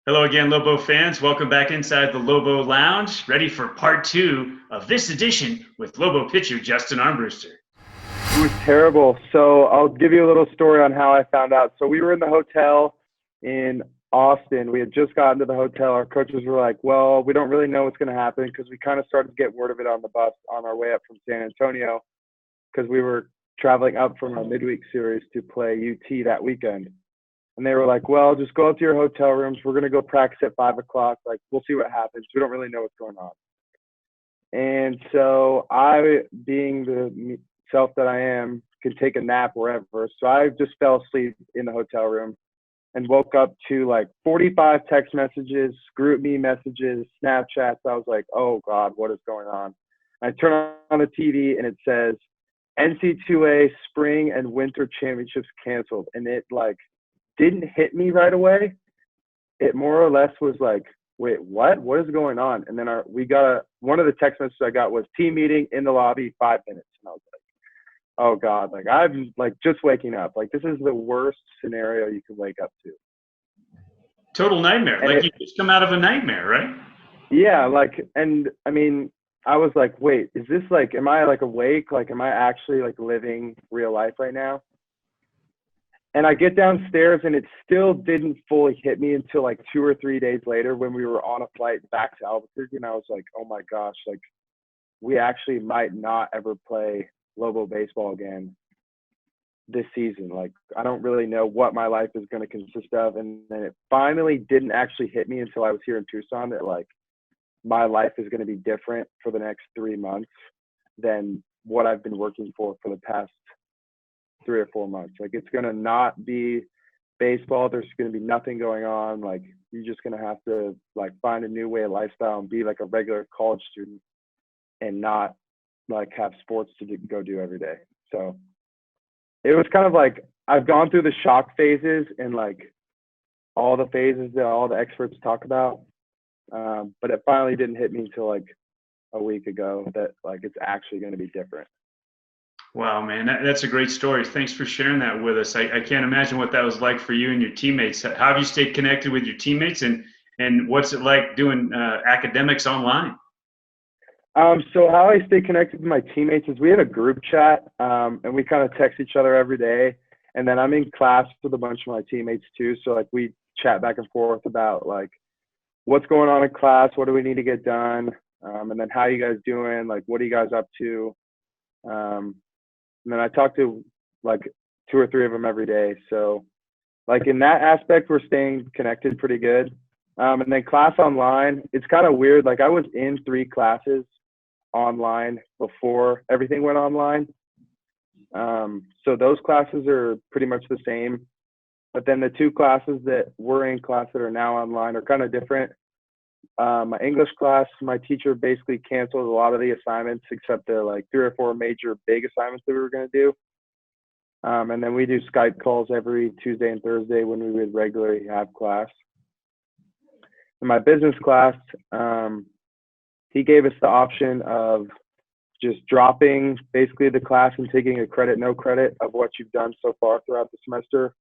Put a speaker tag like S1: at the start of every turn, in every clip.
S1: Hello again, Lobo fans. Welcome back inside the Lobo Lounge, ready for part two of this edition with Lobo pitcher Justin Armbruester.
S2: It was terrible. So I'll give you a little story on how I found out. So we were in the hotel in Austin. We had just gotten to the hotel. Our coaches were like, well, we don't really know what's going to happen because we kind of started to get word of it on the bus on our way up from San Antonio because we were traveling up from our midweek series to play UT that weekend. And they were like, well, just go up to your hotel rooms. We're going to go practice at 5 o'clock. Like, we'll see what happens. We don't really know what's going on. And so I, being the self that I am, can take a nap wherever. So I just fell asleep in the hotel room and woke up to like 45 text messages, group me messages, Snapchats. I was like, oh God, what is going on? And I turn on the TV and it says NC2A spring and winter championships canceled. And it like didn't hit me right away. It more or less was like, wait, what? What is going on? And then one of the text messages I got was team meeting in the lobby, 5 minutes. And I was like, oh God, like I'm like just waking up. Like this is the worst scenario you can wake up to.
S1: Total nightmare.
S2: And
S1: like you just come out of a nightmare, right?
S2: Yeah, like, and I mean, I was like, wait, is this like, am I like awake? Like, am I actually like living real life right now? And I get downstairs and it still didn't fully hit me until like 2 or 3 days later when we were on a flight back to Albuquerque. And I was like, oh my gosh, like we actually might not ever play Lobo baseball again this season. Like, I don't really know what my life is going to consist of. And then it finally didn't actually hit me until I was here in Tucson that like my life is going to be different for the next 3 months than what I've been working for the past 3 or 4 months. Like it's going to not be baseball. There's going to be nothing going on. Like you're just going to have to like find a new way of lifestyle and be like a regular college student and not like have sports to go do every day. So it was kind of like I've gone through the shock phases and like all the phases that all the experts talk about. But it finally didn't hit me until like a week ago that like it's actually going to be different.
S1: Wow, man, that's a great story. Thanks for sharing that with us. I can't imagine what that was like for you and your teammates. How have you stayed connected with your teammates and what's it like doing academics online?
S2: So how I stay connected with my teammates is we have a group chat and we kind of text each other every day. And then I'm in class with a bunch of my teammates too. So like we chat back and forth about like what's going on in class, what do we need to get done, and then how you guys doing, like what are you guys up to? And then I talk to like 2 or 3 of them every day. So like in that aspect, we're staying connected pretty good. And then class online, it's kind of weird. Like I was in 3 classes online before everything went online. So those classes are pretty much the same. But then the 2 classes that were in class that are now online are kind of different. My English class, my teacher basically canceled a lot of the assignments except the like 3 or 4 major big assignments that we were going to do. And then we do Skype calls every Tuesday and Thursday when we would regularly have class. In my business class, he gave us the option of just dropping basically the class and taking a credit, no credit of what you've done so far throughout the semester,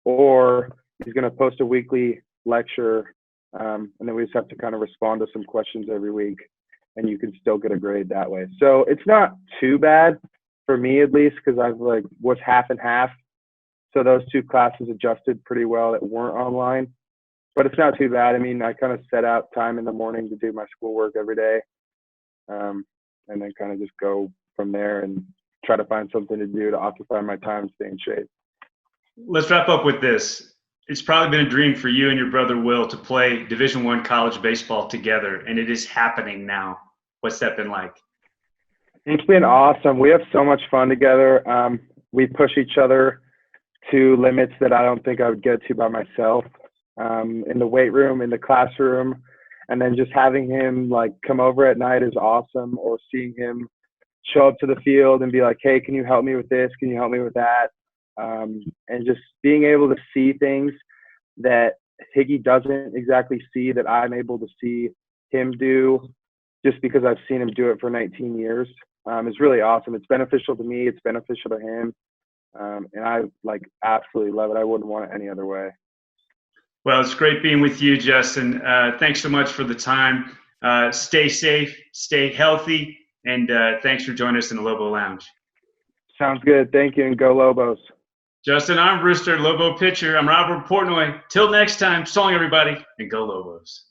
S2: or he's going to post a weekly lecture. And then we just have to kind of respond to some questions every week and you can still get a grade that way. So it's not too bad for me, at least, because I've like was half and half. So those 2 classes adjusted pretty well that weren't online, but it's not too bad. I mean, I kind of set out time in the morning to do my schoolwork every day. And then kind of just go from there and try to find something to do to occupy my time, stay in shape.
S1: Let's wrap up with this. It's probably been a dream for you and your brother Will to play Division I college baseball together, and it is happening now. What's that been like?
S2: It's been awesome. We have so much fun together. We push each other to limits that I don't think I would get to by myself. In the weight room, in the classroom, and then just having him like come over at night is awesome, or seeing him show up to the field and be like, hey, can you help me with this? Can you help me with that? And just being able to see things that Higgy doesn't exactly see that I'm able to see him do just because I've seen him do it for 19 years is really awesome. It's beneficial to me. It's beneficial to him. And I like absolutely love it. I wouldn't want it any other way.
S1: Well, it's great being with you, Justin. Thanks so much for the time. Stay safe, stay healthy, and thanks for joining us in the Lobo Lounge.
S2: Sounds good. Thank you, and go Lobos.
S1: Justin Armbruester, Lobo pitcher. I'm Robert Portnoy. Till next time, so long, everybody, and go Lobos.